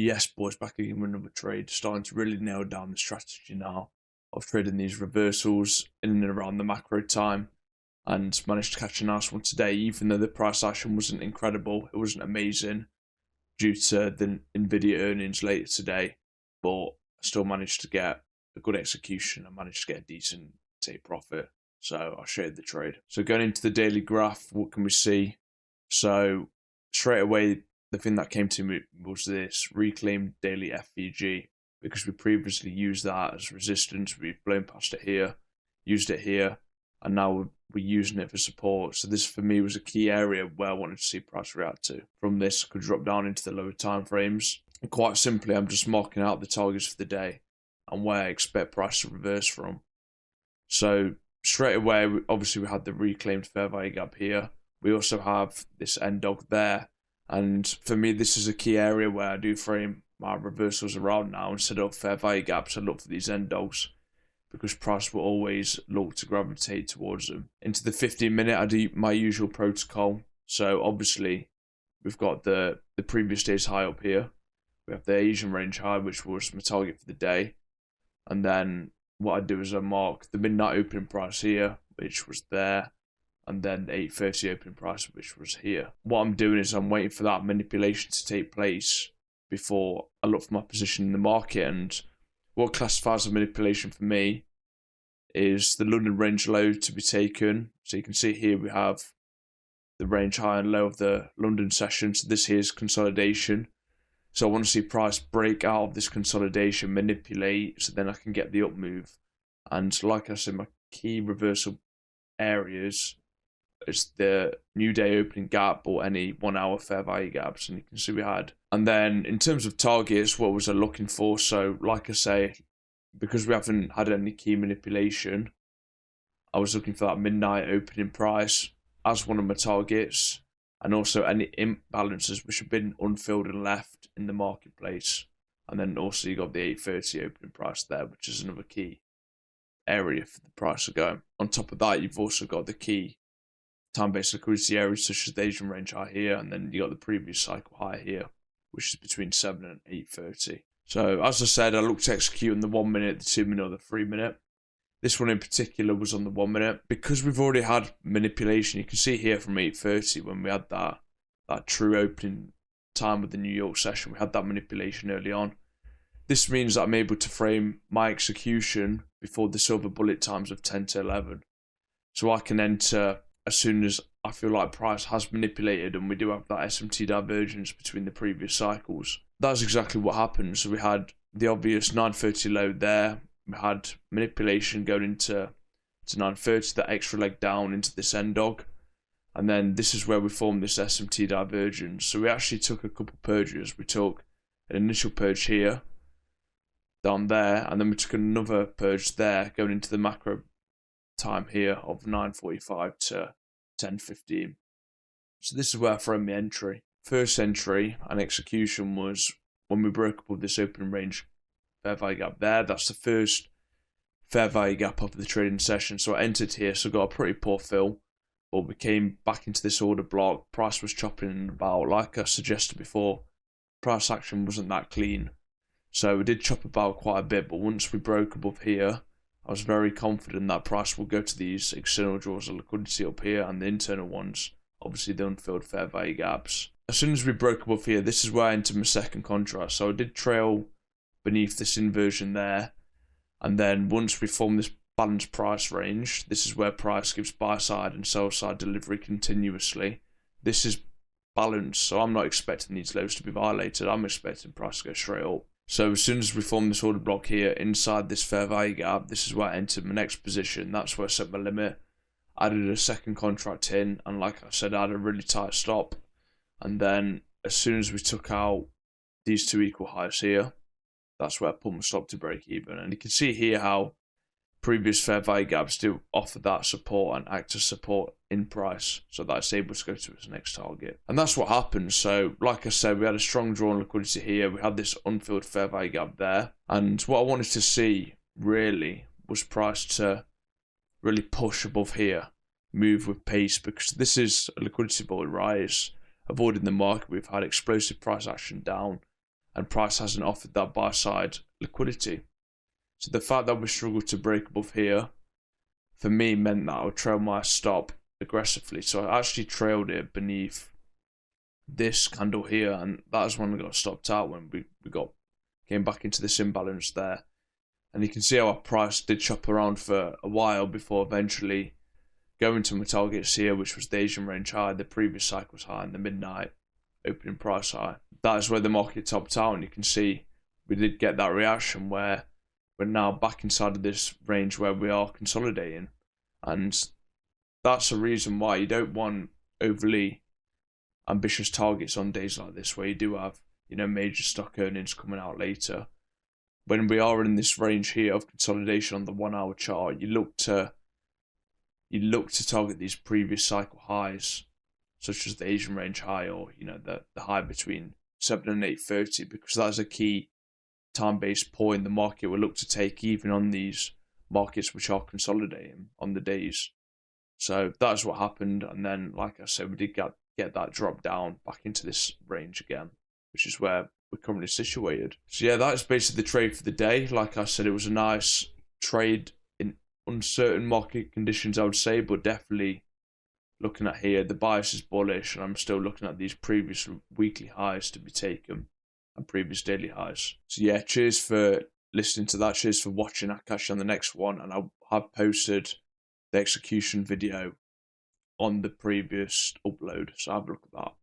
Yes, boys, back again with another trade. Starting to really nail down the strategy now of trading these reversals in and around the macro time, and managed to catch a nice one today. Even though the price action wasn't incredible, it wasn't amazing due to the Nvidia earnings later today, but I still managed to get a good execution. I managed to get a decent take profit, so I'll show you the trade. So going into the daily graph, what can we see? So straight away, the thing that came to me was this reclaimed daily FVG, because we previously used that as resistance. We've blown past it here, used it here, and now we're using it for support. So this for me was a key area where I wanted to see price react to. From this, I could drop down into the lower time frames. And quite simply, I'm just marking out the targets for the day and where I expect price to reverse from. So straight away, obviously we had the reclaimed fair value gap here. We also have this NDOG there. And for me, this is a key area where I do frame my reversals around now. Instead of fair value gaps, I look for these NDOGs, because price will always look to gravitate towards them. Into the 15-minute, I do my usual protocol. So obviously, we've got the previous day's high up here. We have the Asian range high, which was my target for the day. And then what I do is I mark the midnight opening price here, which was there, and then the 8:30 opening price, which was here. What I'm doing is I'm waiting for that manipulation to take place before I look for my position in the market. And what classifies as manipulation for me is the London range low to be taken. So you can see here we have the range high and low of the London session. So this here is consolidation. So I want to see price break out of this consolidation, manipulate, so then I can get the up move. And like I said, my key reversal areas is the new day opening gap or any 1 hour fair value gaps, and you can see we had. And then in terms of targets, what was I looking for? So like I say, because we haven't had any key manipulation, I was looking for that midnight opening price as one of my targets, and also any imbalances which have been unfilled and left in the marketplace. And then also you got the 8:30 opening price there, which is another key area for the price to go. On top of that, you've also got the key time-based liquidity areas such as the Asian range high here, and then you got the previous cycle high here, which is between 7 and 8:30. So as I said, I looked to execute in the 1 minute, the 2 minute, or the 3 minute. This one in particular was on the 1 minute. Because we've already had manipulation, you can see here from 8:30 when we had that true opening time with the New York session, we had that manipulation early on. This means that I'm able to frame my execution before the silver bullet times of 10 to 11. So I can enter as soon as I feel like price has manipulated and we do have that SMT divergence between the previous cycles. That's exactly what happened. So we had the obvious 9:30 low there. We had manipulation going into 9:30, that extra leg down into this NDOG. And then this is where we formed this SMT divergence. So we actually took a couple purges. We took an initial purge here, down there, and then we took another purge there going into the macro time here of 9:45 to 10:15. So this is where I framed the entry. First entry and execution was when we broke above this opening range fair value gap there. That's the first fair value gap of the trading session. So I entered here, so got a pretty poor fill, but we came back into this order block. Price was chopping about, like I suggested before, price action wasn't that clean. So we did chop about quite a bit, but once we broke above here, I was very confident that price will go to these external draws of liquidity up here and the internal ones, obviously the unfilled fair value gaps. As soon as we broke above here, this is where I entered my second contract. So I did trail beneath this inversion there, and then once we form this balanced price range, this is where price gives buy side and sell side delivery continuously. This is balanced, so I'm not expecting these lows to be violated. I'm expecting price to go straight up. So as soon as we form this order block here inside this fair value gap, this is where I entered my next position. That's where I set my limit. Added a second contract in, and like I said, I had a really tight stop. And then as soon as we took out these two equal highs here, that's where I put my stop to break even. And you can see here how previous fair value gaps do offer that support and act as support in price, so that it's able to go to its next target. And that's what happened. So like I said, we had a strong draw on liquidity here. We had this unfilled fair value gap there. And what I wanted to see really was price to really push above here, move with pace, because this is a liquidity bubble, right? It's avoiding the market. We've had explosive price action down, and price hasn't offered that buy side liquidity. So the fact that we struggled to break above here, for me, meant that I would trail my stop aggressively. So I actually trailed it beneath this candle here, and that is when I got stopped out when we came back into this imbalance there. And you can see how our price did chop around for a while before eventually going to my targets here, which was the Asian range high, the previous cycle's high, and the midnight opening price high. That is where the market topped out, and you can see we did get that reaction where we're now back inside of this range where we are consolidating. And that's a reason why you don't want overly ambitious targets on days like this, where you do have, major stock earnings coming out later. When we are in this range here of consolidation on the 1 hour chart, you look to target these previous cycle highs, such as the Asian range high, or the high between 7 and 8:30, because that's a key time-based point the market will look to take even on these markets which are consolidating on the days. So that's what happened, and then, like I said, we did get that drop down back into this range again, which is where we're currently situated. So yeah, that is basically the trade for the day. Like I said, it was a nice trade in uncertain market conditions, I would say, but definitely looking at here, the bias is bullish, and I'm still looking at these previous weekly highs to be taken and previous daily highs. So yeah, cheers for listening to that. Cheers for watching. I'll catch you on the next one, and I have posted the execution video on the previous upload, so have a look at that.